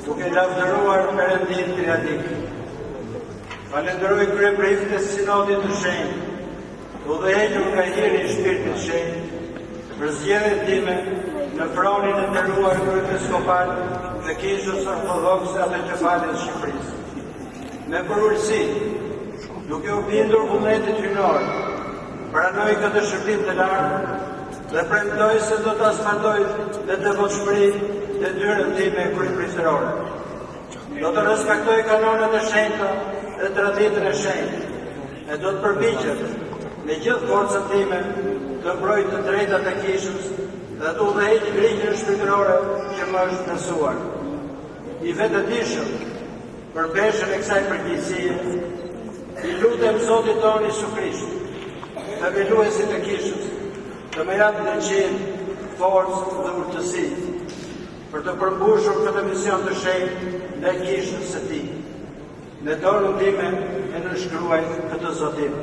duke lavdëruar Perëndin Triadik. Falenderoj kryeprifët e Sinodit të Shenjtë, udhëhequr nga hiri i Shpirtit Shenjtë, për zgjedhjen time në pronin e nderuar kryepiskopal të Kishës Ortodokse Autokefalit Shqipërisë. Me përulësi, duke u bindur vullnetit hynor, pranoj këtë shërbim të lartë dhe premtoj se do të asfaltoj dhe devotshmëri detyrën time kryeprifëtërore. Do të respektoj kanonet e shenjta dhe traditën e shenjtë e do të përpiqem me gjithë forcën time të mbroj të drejtat e Kishës dhe të udhëheq ligjin shpirtërore që më është mësuar. I vetëdijshëm për peshën e kësaj përgjegjësie, i lutem Zotit tonë Isu Krisht, themeluesit e Kishës, të më japë ndërgjegje, forcë dhe urtësi për të përmbushur këtë mision të shenjtë ndaj Kishës së Tij. Me dorën time e nënshkruaj këtë zotim.